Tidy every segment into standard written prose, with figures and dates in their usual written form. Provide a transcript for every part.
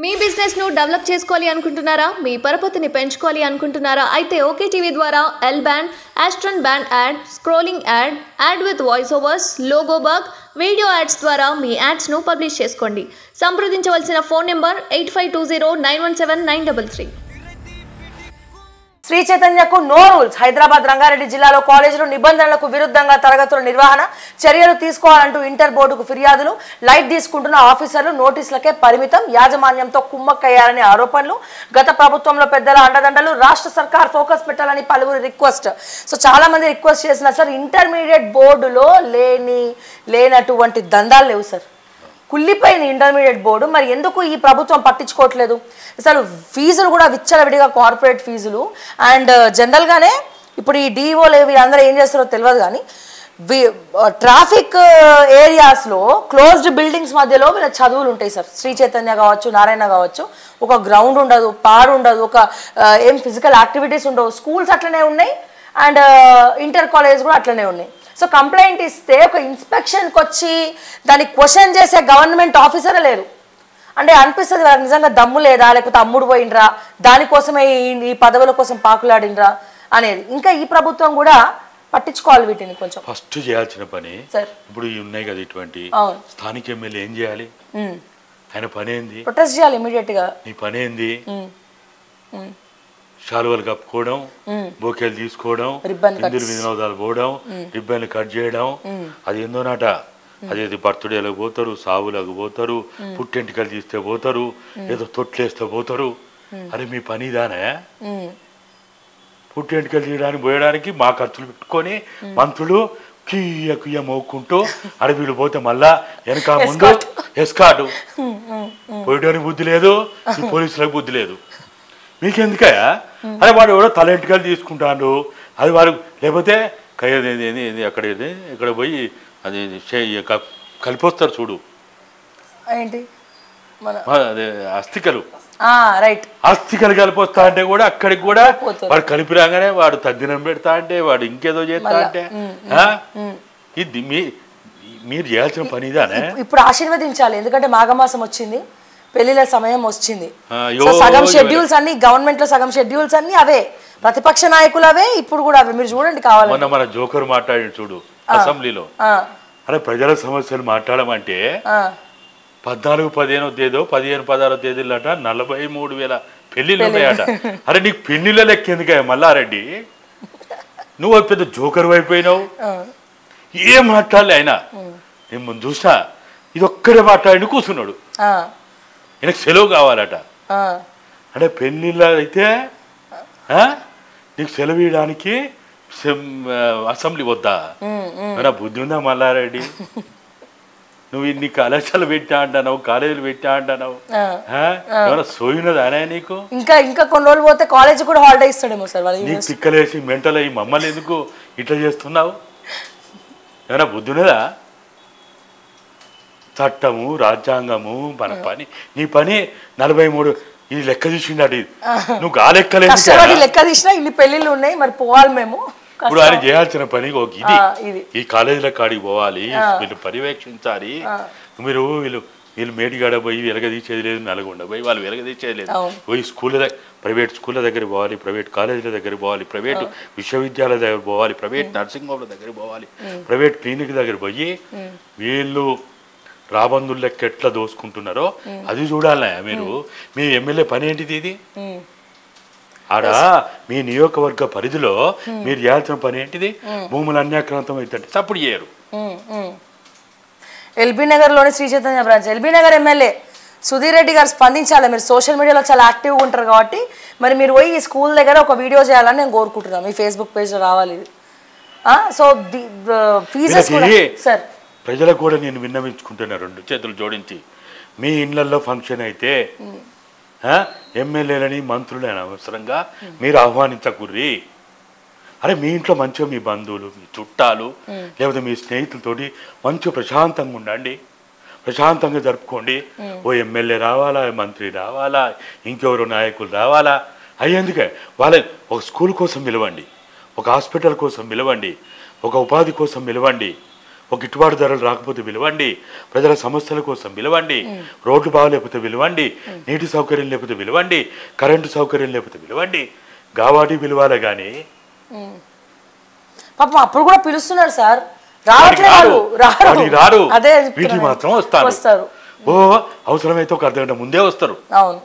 మీ business ను develop చేసుకోవాలి అనుకుంటున్నారా? మీ పరపతిని పెంచుకోవాలి అనుకుంటున్నారా? అయితే ఓకే టీవీ ద్వారా L band, aston band ad, scrolling ad, ad with voice overs, logo bug, video ads ద్వారా మీ యాడ్స్ ను పబ్లిష్ చేసుకోండి. సంప్రదించవలసిన ఫోన్ నెంబర్ 8520917933. శ్రీ చైతన్యకు నో రూల్స్. హైదరాబాద్ రంగారెడ్డి జిల్లాలో కాలేజీలు నిబంధనలకు విరుద్ధంగా తరగతుల నిర్వహణ చర్యలు తీసుకోవాలంటూ ఇంటర్ బోర్డుకు ఫిర్యాదులు. లైట్ తీసుకుంటున్న ఆఫీసర్లు నోటీసులకే పరిమితం. యాజమాన్యంతో కుమ్మక్కయ్యారనే ఆరోపణలు. గత ప్రభుత్వంలో పెద్దల అండదండలు. రాష్ట్ర సర్కార్ ఫోకస్ పెట్టాలని పలువురు రిక్వెస్ట్. సో చాలా మంది రిక్వెస్ట్ చేసిన సార్, ఇంటర్మీడియట్ బోర్డులో లేనటువంటి దందాలు లేవు సార్. కుళ్ళిపోయింది intermediate board. మరి ఎందుకు ఈ ప్రభుత్వం పట్టించుకోవట్లేదు? అసలు ఫీజులు కూడా విచ్చలవిడిగా, కార్పొరేట్ ఫీజులు. అండ్ జనరల్గానే ఇప్పుడు ఈ డిఓలు వీళ్ళందరూ ఏం చేస్తారో తెలియదు, కానీ ట్రాఫిక్ ఏరియాస్లో క్లోజ్డ్ బిల్డింగ్స్ మధ్యలో వీళ్ళ చదువులు ఉంటాయి సార్. శ్రీ చైతన్య కావచ్చు, నారాయణ కావచ్చు. ఒక గ్రౌండ్ ఉండదు, పాడు ఉండదు, ఒక ఏం ఫిజికల్ యాక్టివిటీస్ ఉండవు. స్కూల్స్ అట్లనే ఉన్నాయి అండ్ ఇంటర్ కాలేజ్ కూడా అట్లనే ఉన్నాయి. సో కంప్లైంట్ ఇస్తే ఒక ఇన్స్పెక్షన్కి వచ్చి దాన్ని క్వశ్చన్ చేసే గవర్నమెంట్ ఆఫీసరే లేరు. అంటే అనిపిస్తుంది వాళ్ళకి నిజంగా దమ్ము లేదా, లేకపోతే అమ్ముడు పోయినరా, దానికోసమే ఈ పదవుల కోసం పాకులాడినరా అనేది. ఇంకా ఈ ప్రభుత్వం కూడా పట్టించుకోవాలి వీటిని. కొంచెం ఫస్ట్ చేయాల్సిన పని ఇప్పుడు ఉన్నాయి కదా ఇటువంటి స్థానిక ఎమ్మెల్యే ఏం చేయాలి? ఆయన పని ఏంది? ప్రొటెస్ట్ చేయాలి ఇమీడియట్ గా. నీ పని ఏంది? శాలువలు కప్పుకోవడం, బోకేలు తీసుకోవడం, ఇందులు వినోదాలు పోవడం, రిబ్బన్లు కట్ చేయడం. అది ఏందోనట, అదేది బర్త్డేలకు పోతారు, సావులకు పోతారు, పుట్టెంటికలు తీస్తే పోతారు, ఏదో తొట్లేస్తే పోతారు. అరే మీ పని ఇదానే? పుట్టెంటికలు తీయడానికి పోయడానికి మా ఖర్చులు పెట్టుకొని మంత్రులు కియ్య కియ్య మోక్కుంటూ అడవిలు పోతే మళ్ళా వెనక ముందు ఎస్కాటు. పోయడానికి బుద్ధి లేదు, పోలీసులకు బుద్ధి లేదు. మీకెందుకయా? అదే వాడు ఎవడో తలెంటికలు తీసుకుంటాడు, అది వాడు లేకపోతే అక్కడ ఇక్కడ పోయి అది కలిపొస్తారు చూడు, ఏంటి అదే అస్థికలు. రైట్, అస్థికలు కలిపొస్తా అంటే కూడా అక్కడికి కూడా వాడు కలిపి రాగానే వాడు తద్దినం పెడతా అంటే, వాడు ఇంకేదో చేస్తా అంటే, ఇది మీరు చేయాల్సిన పని ఇదానే. ఇప్పుడు ఆశీర్వదించాలి, ఎందుకంటే మాఘమాసం వచ్చింది, పెళ్లిల సమయం వచ్చింది. సగం షెడ్యూల్స్ అన్ని గవర్నమెంట్ లో, సగం షెడ్యూల్స్ అన్ని అవే, ప్రతిపక్ష నాయకులు అవే, ఇప్పుడు కూడా అవే. మీరు చూడండి కావాలి. మొన్న మన జోకర్ మాట్లాడి చూడు అసెంబ్లీలో. అరే ప్రజల సమస్యలు మాట్లాడమంటే 14, 15వ తేదో 15, 16వ తేదీలట 43,000 పెళ్లిళ్ళు ఉన్నాయట. అరే నీకు పెళ్లిళ్ళ లెక్క ఎందుకయ్యా మల్లారెడ్డి? నువ్వు పెద్ద జోకర్ అయిపోయినావు. ఏం మాట్లాడలే ఆయన. నేను ముందు చూసా, ఇది ఒక్కడే మాట్లాడి కూర్చున్నాడు. ఈయనకు సెలవు కావాలట. అంటే పెళ్ళిళ్ళ అయితే నీకు సెలవు ఇవ్వడానికి అసెంబ్లీ వద్దా? ఏమైనా బుద్ధి ఉందా మల్లారెడ్డి? నువ్వు ఇన్ని కళాశాలలు పెట్టా అంటున్నావు, కాలేజీలు పెట్టా అంటున్నావు, ఏమైనా సోయినదా నీకు? ఇంకా కొన్ని రోజులు పోతే కాలేజ్ కూడా హాలిడే ఇస్తాడేమో సార్. నీకు తిక్కలేసి మెంటల్ అయ్యి మమ్మల్ని ఎందుకు ఇట్లా చేస్తున్నావు? ఏమైనా బుద్ధి ఉన్నదా? చట్టము, రాజ్యాంగము మన పని. నీ పని 43 ఇది లెక్క తీసిండట. నువ్వు ఆ లెక్కలేదు, లెక్క తీసినా ఇన్ని పెళ్లిళ్ళు ఉన్నాయి, మరి పోవాలి మేము. ఇప్పుడు ఆయన చేయాల్సిన పని ఒక ఇది, ఈ కాలేజీల కాడికి పోవాలి, వీళ్ళు పర్యవేక్షించాలి. మీరు వీళ్ళు మేటిగాడ పోయి వెలగదీసేది లేదు, నల్గొండ పోయి వాళ్ళు వెలగదీసేది లేదు. పోయి ప్రైవేట్ స్కూళ్ళ దగ్గర పోవాలి, ప్రైవేట్ కాలేజీల దగ్గర పోవాలి, ప్రైవేట్ విశ్వవిద్యాలయాల దగ్గర పోవాలి, ప్రైవేట్ నర్సింగ్ హోమ్ల దగ్గర పోవాలి, ప్రైవేట్ క్లినిక్ దగ్గర పోయి వీళ్ళు రాబందుల లెక్క ఎట్లా దోసుకుంటున్నారో అది చూడాలన్నా మీరు. మీ ఎమ్మెల్యే పని ఏంటిది? ఇది ఆడ మీ నియోజకవర్గ పరిధిలో మీరు చేయాల్సిన పని ఏంటిది? భూములు అన్యాక్రాంతం అవుతుంటే అప్పుడు చేయరు. ఎల్బీ నగర్ లోని శ్రీ చైతన్య బ్రాంచ్, ఎల్బీ నగర్ ఎమ్మెల్యే సుధీర్ రెడ్డి గారు స్పందించాలి. మీరు సోషల్ మీడియాలో చాలా యాక్టివ్గా ఉంటారు కాబట్టి మరి మీరు పోయి ఈ స్కూల్ దగ్గర ఒక వీడియో చేయాలని నేను కోరుకుంటున్నాను. మీ ఫేస్బుక్ పేజ్లో రావాలి ఇది. సో ఫీజెస్ సార్ ప్రజలకు కూడా నేను విన్నవించుకుంటున్నా, 2 చేతులు జోడించి. మీ ఇళ్లలో ఫంక్షన్ అయితే ఎమ్మెల్యేలని, మంత్రులని అనవసరంగా మీరు ఆహ్వానించకుర్రి. అరే మీ ఇంట్లో మంచిగా మీ బంధువులు, మీ చుట్టాలు, లేకపోతే మీ స్నేహితులతోటి మంచిగా ప్రశాంతంగా ఉండండి, ప్రశాంతంగా జరుపుకోండి. ఓ ఎమ్మెల్యే రావాలా, మంత్రి రావాలా, ఇంకెవరో నాయకులు రావాలా? అయ్యేందుకే వాళ్ళ ఒక స్కూల్ కోసం పిలవండి, ఒక హాస్పిటల్ కోసం పిలవండి, ఒక ఉపాధి కోసం పిలవండి, ఒక గిట్టుబాటు ధరలు రాకపోతే పిలవండి, ప్రజల సమస్యల కోసం పిలవండి, రోడ్లు బాగలేకపోతే పిలవండి, నీటి సౌకర్యం లేకపోతే పిలవండి, కరెంటు సౌకర్యం లేకపోతే పిలవండి, గావాటి పిలవాలి కానీ పాపం అప్పుడు కూడా పిలుస్తున్నారు సార్, రారు. అదే వీటి మాత్రం వస్తారు. ఓ అవసరమైతే ఒక అర్ధగంట ముందే వస్తారు. అవును,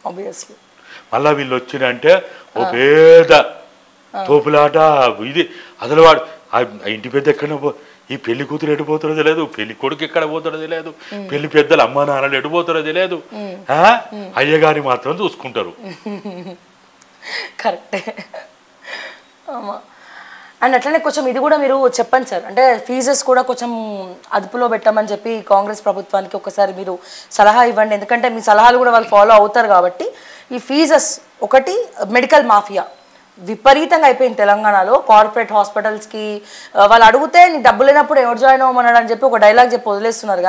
ఆబ్వియస్లీ. మళ్ళా వీళ్ళు వచ్చినంటే ఓ పేద తోపులాట. ఇది అసలు వాడు ఇంటి పెద్ద ఎక్కడ ఈ పెళ్లి కూతురు ఎడిపోతారో తెలియదు, పెళ్లి కొడుకు ఎక్కడ పోతారో తెలియదు, పెళ్లి పెద్దలు అమ్మా నాన్నలు ఎడిపోతారో తెలియదు, అయ్యగారి మాత్రం చూసుకుంటారు. కరెక్టే. అండ్ అట్లనే కొంచెం ఇది కూడా మీరు చెప్పండి సార్, అంటే ఫీజెస్ కూడా కొంచెం అదుపులో పెట్టమని చెప్పి కాంగ్రెస్ ప్రభుత్వానికి ఒకసారి మీరు సలహా ఇవ్వండి. ఎందుకంటే మీ సలహాలు కూడా వాళ్ళు ఫాలో అవుతారు కాబట్టి. ఈ ఫీజెస్ ఒకటి, మెడికల్ మాఫియా విపరీతంగా అయిపోయింది తెలంగాణలో. కార్పొరేట్ హాస్పిటల్స్కి వాళ్ళు అడిగితే నీ డబ్బు లేనప్పుడు ఎవరు జాయిన్ అవ్వమన్నాడు అని చెప్పి ఒక డైలాగ్ చెప్పి వదిలేస్తున్నారు.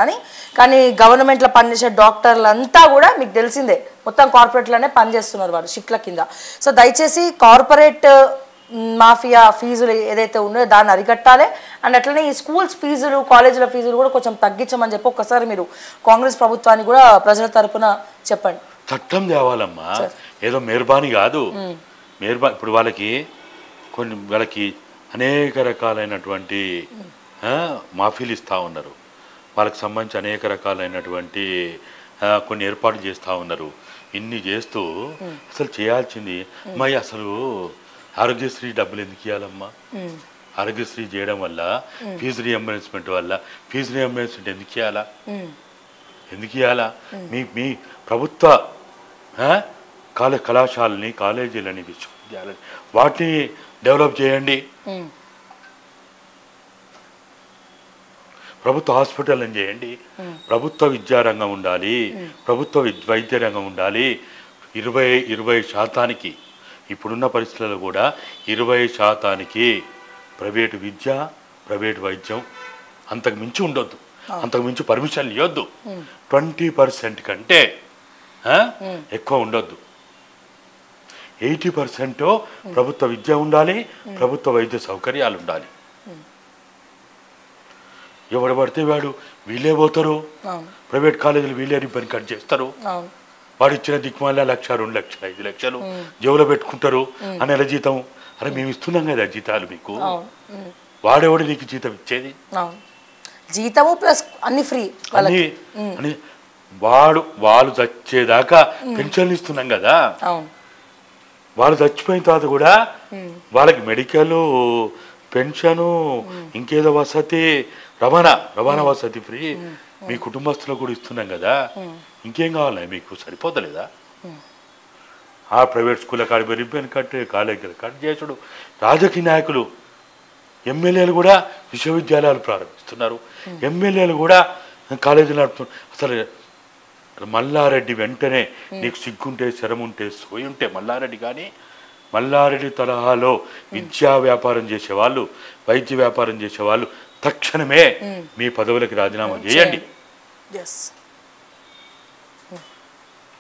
కానీ గవర్నమెంట్లో పనిచేసే డాక్టర్లంతా కూడా మీకు తెలిసిందే మొత్తం కార్పొరేట్లోనే పనిచేస్తున్నారు వాళ్ళు షిఫ్ట్ల కింద. సో దయచేసి కార్పొరేట్ మాఫియా ఫీజులు ఏదైతే ఉన్నాయో దాన్ని అరికట్టాలి. అండ్ అట్లనే ఈ స్కూల్స్ ఫీజులు, కాలేజీల ఫీజులు కూడా కొంచెం తగ్గించమని చెప్పి ఒక్కసారి మీరు కాంగ్రెస్ ప్రభుత్వానికి కూడా ప్రజల తరపున చెప్పండి. చట్టం తేవాలమ్మా, ఏదో మెహర్బానీ కాదు. ఇప్పుడు వాళ్ళకి అనేక రకాలైనటువంటి మాఫీలు ఇస్తూ ఉన్నారు, వాళ్ళకి సంబంధించి అనేక రకాలైనటువంటి కొన్ని ఏర్పాట్లు చేస్తూ ఉన్నారు. ఇన్ని చేస్తూ అసలు చేయాల్సింది అమ్మాయి అసలు ఆరోగ్యశ్రీ డబ్బులు ఎందుకు ఇవ్వాలమ్మా? ఆరోగ్యశ్రీ చేయడం వల్ల ఫీజు రియంబర్స్మెంట్ ఎందుకు ఇవ్వాలా? మీ ప్రభుత్వ కళాశాలని, కాలేజీలని, విశ్వవిద్యాలయాలు వాటిని డెవలప్ చేయండి. ప్రభుత్వ హాస్పిటల్ని చేయండి. ప్రభుత్వ విద్యారంగం ఉండాలి, ప్రభుత్వ వైద్య రంగం ఉండాలి. 20% ఇప్పుడున్న పరిస్థితుల్లో కూడా 20% ప్రైవేటు విద్య, ప్రైవేటు వైద్యం, అంతకు మించి ఉండొద్దు, అంతకు మించి పర్మిషన్లు ఇవ్వద్దు. 20% కంటే ఎక్కువ ఉండొద్దు. 80% ప్రభుత్వ విద్య ఉండాలి, ప్రభుత్వ వైద్య సౌకర్యాలు ఉండాలి. ఎవడు పడితే వాడు వీళ్ళే పోతారు, ప్రైవేట్ కాలేజీలు వీళ్ళే రిబ్బన్ కట్ చేస్తారు. వాడు ఇచ్చిన దిక్కుమాల 1,00,000, 2,00,000, 5,00,000 జేబులో పెట్టుకుంటారు. ఆ నెల జీతం అరే మేము ఇస్తున్నాం కదా జీతాలు మీకు, వాడేవాడు నీకు జీతం ఇచ్చేది? జీతము ప్లస్ అన్ని ఫ్రీ. వాళ్ళు చచ్చేదాకా పెన్షన్లు ఇస్తున్నాం కదా. వాళ్ళు చచ్చిపోయిన తర్వాత కూడా వాళ్ళకి మెడికల్, పెన్షను, ఇంకేదో వసతి, రవాణా వసతి ఫ్రీ మీ కుటుంబస్తులకు కూడా ఇస్తున్నాం కదా. ఇంకేం కావాలి మీకు? సరిపోతలేదా? ఆ ప్రైవేట్ స్కూళ్ళ కాడి రిబ్బన్ కట్, కాలేజీలు కట్ చేసుడు. రాజకీయ నాయకులు, ఎమ్మెల్యేలు కూడా విశ్వవిద్యాలయాలు ప్రారంభిస్తున్నారు, ఎమ్మెల్యేలు కూడా కాలేజీలు నడుపుతున్నారు. అసలు మల్లారెడ్డి వెంటనే నీకు సిగ్గుంటే, శరముంటే, సోయి ఉంటే మల్లారెడ్డి కానీ మల్లారెడ్డి తరహాలో విద్యా వ్యాపారం చేసేవాళ్ళు, వైద్య వ్యాపారం చేసేవాళ్ళు తక్షణమే మీ పదవులకు రాజీనామా చేయండి.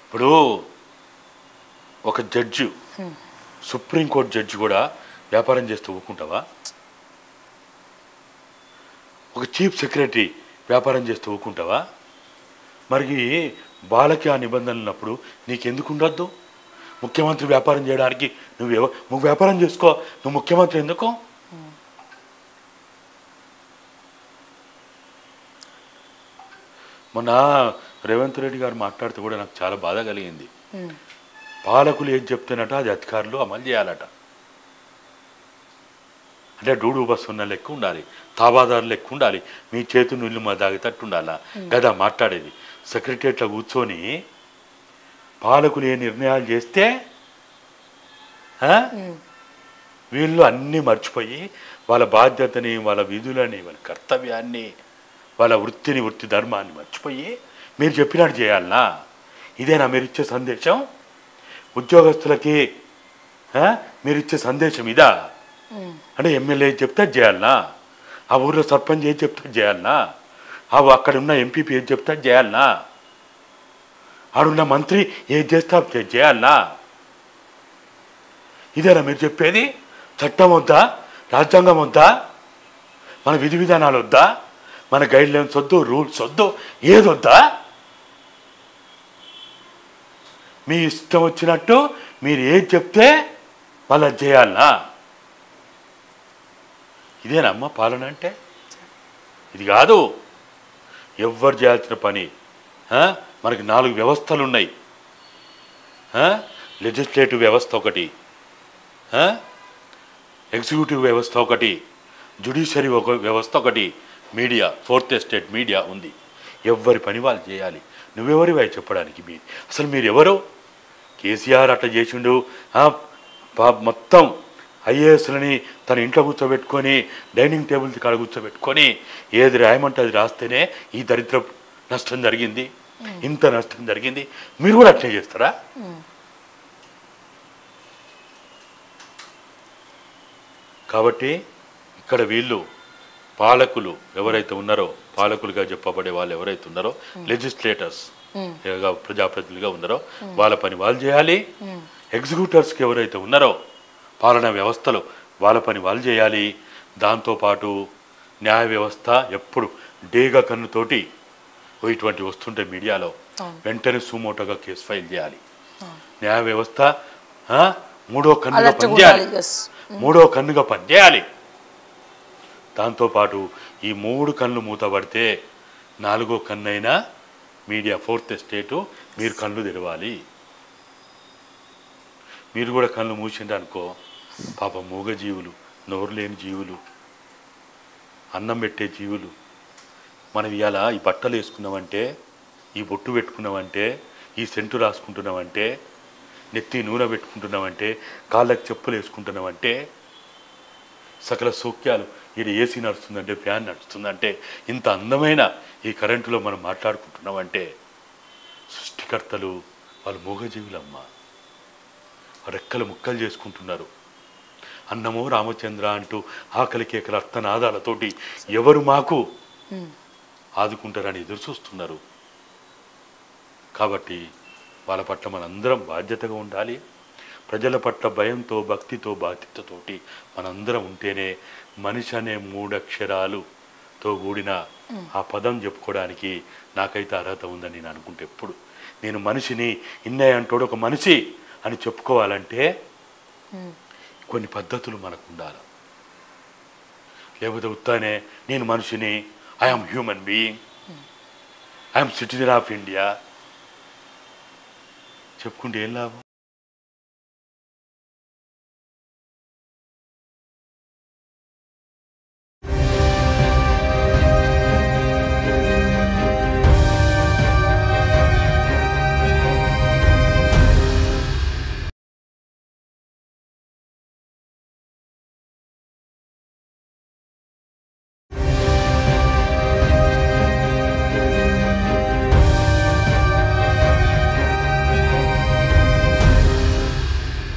ఇప్పుడు ఒక జడ్జి, సుప్రీంకోర్టు జడ్జి కూడా వ్యాపారం చేస్తూ ఊరుకుంటావా? ఒక చీఫ్ సెక్రటరీ వ్యాపారం చేస్తూ ఊరుకుంటావా? మరి వాళ్ళకి ఆ నిబంధనలు ఉన్నప్పుడు నీకెందుకు ఉండొద్దు? ముఖ్యమంత్రి వ్యాపారం చేయడానికి నువ్వు వ్యాపారం చేసుకో, నువ్వు ముఖ్యమంత్రి ఎందుకు? మొన్న రేవంత్ రెడ్డి గారు మాట్లాడితే కూడా నాకు చాలా బాధ కలిగింది. పాలకులు ఏం చెప్తున్నట అది అధికారులు అమలు చేయాలట. అంటే డూడు బస్సు ఉన్న లెక్క ఉండాలి, తాబాదారు లెక్క ఉండాలి, మీ చేతు నీళ్ళు మా దాగేటట్టు ఉండాలా కదా మాట్లాడేది. సెక్రటరియట్లో కూర్చొని పాలకులు ఏ నిర్ణయాలు చేస్తే వీళ్ళు అన్నీ మర్చిపోయి వాళ్ళ బాధ్యతని, వాళ్ళ విధులని, వాళ్ళ కర్తవ్యాన్ని, వాళ్ళ వృత్తిని, వృత్తి ధర్మాన్ని మర్చిపోయి మీరు చెప్పినట్టు చేయాలనా? ఇదేనా మీరు ఇచ్చే సందేశం? ఉద్యోగస్తులకి మీరు ఇచ్చే సందేశం ఇదా? అంటే ఎమ్మెల్యే చెప్తే చేయాలనా? ఆ ఊర్లో సర్పంచ్ ఏం చెప్తే చేయాలనా? అక్కడ ఉన్న ఎంపీపీ ఏం చెప్తే చేయాలనా? ఆడున్న మంత్రి ఏం చేస్తా చేయాలనా? ఇదేనా మీరు చెప్పేది? చట్టం వద్దా? రాజ్యాంగం వద్దా? మన విధి విధానాలు వద్దా? మన గైడ్ లైన్స్ వద్దు, రూల్స్ వద్దు, ఏదొద్దా? మీ ఇష్టం వచ్చినట్టు మీరు ఏది చెప్తే వాళ్ళు అది చేయాలనా? ఇదేనమ్మా పాలన అంటే? ఇది కాదు. ఎవ్వరు చేయాల్సిన పని. మనకి 4 వ్యవస్థలు ఉన్నాయి. లెజిస్లేటివ్ వ్యవస్థ ఒకటి, ఎగ్జిక్యూటివ్ వ్యవస్థ ఒకటి, జ్యుడిషియరీ వ్యవస్థ ఒకటి, మీడియా, 4th ఎస్టేట్ మీడియా ఉంది. ఎవరి పని వాళ్ళు చేయాలి. నువ్వెవరివై చెప్పడానికి? అసలు మీరు ఎవరు? కేసీఆర్ అట్లా చేసిండు, మొత్తం ఐఏఎస్లని తన ఇంట్లో కూర్చోబెట్టుకొని డైనింగ్ టేబుల్ కాడ కూర్చోబెట్టుకొని ఏది రాయమంటే అది రాస్తేనే ఈ దరిద్ర నష్టం జరిగింది, ఇంత నష్టం జరిగింది. మీరు కూడా అట్లే చేస్తారా? కాబట్టి ఇక్కడ వీళ్ళు పాలకులు ఎవరైతే ఉన్నారో, పాలకులుగా చెప్పబడే వాళ్ళు ఎవరైతే ఉన్నారో, లెజిస్లేటర్స్ ప్రజాప్రతినిధులుగా ఉన్నారో వాళ్ళ పని వాళ్ళు చేయాలి. ఎగ్జిక్యూటర్స్కి ఎవరైతే ఉన్నారో పాలనా వ్యవస్థలో వాళ్ళ పని వాళ్ళు చేయాలి. దాంతోపాటు న్యాయ వ్యవస్థ ఎప్పుడు డేగా కన్నుతోటి ఇటువంటి వస్తుంటే మీడియాలో వెంటనే సుమోటోగా కేసు ఫైల్ చేయాలి. న్యాయ వ్యవస్థ మూడో కన్నుగా పనిచేయాలి. దాంతోపాటు ఈ 3 కన్నులు మూతపడితే 4వ కన్నైనా మీడియా, 4th ఎస్టేటు మీరు కళ్ళు తెరవాలి. మీరు కూడా కళ్ళు మూసిండ్రు అనుకో, పాప మూగ జీవులు, నోరు లేని జీవులు, అన్నం పెట్టే జీవులు. మనం ఇవాళ ఈ బట్టలు వేసుకున్నామంటే, ఈ బొట్టు పెట్టుకున్నామంటే, ఈ సెంటు రాసుకుంటున్నామంటే, నెత్తి నూనె పెట్టుకుంటున్నామంటే, కాళ్ళకి చెప్పులు వేసుకుంటున్నామంటే, సకల సౌఖ్యాలు, ఇది ఏసీ నడుస్తుందంటే, ఫ్యాన్ నడుస్తుందంటే, ఇంత అందమైన ఈ కరెంటులో మనం మాట్లాడుకుంటున్నామంటే సృష్టికర్తలు వాళ్ళు మూగజీవులమ్మ. రెక్కలు ముక్కలు చేసుకుంటున్నారు. అన్నమో రామచంద్ర అంటూ ఆకలి కేకల అర్థనాదాలతోటి ఎవరు మాకు ఆదుకుంటారని ఎదురు చూస్తున్నారు. కాబట్టి వాళ్ళ పట్ల మనందరం బాధ్యతగా ఉండాలి. ప్రజల పట్ల భయంతో, భక్తితో, బాధ్యతతోటి మనందరం ఉంటేనే మనిషి అనే 3 అక్షరాలతో కూడిన ఆ పదం చెప్పుకోవడానికి నాకైతే అర్హత ఉందని నేను అనుకుంటే, ఎప్పుడు నేను మనిషిని, ఇన్నయ్య అంటోడు ఒక మనిషి అని చెప్పుకోవాలంటే కొన్ని పద్ధతులు మనకు ఉండాలి. లేకపోతే ఉత్తానే నేను మనిషిని, I'm human being, I'm citizen of India చెప్పుకుంటే ఏం లాభం?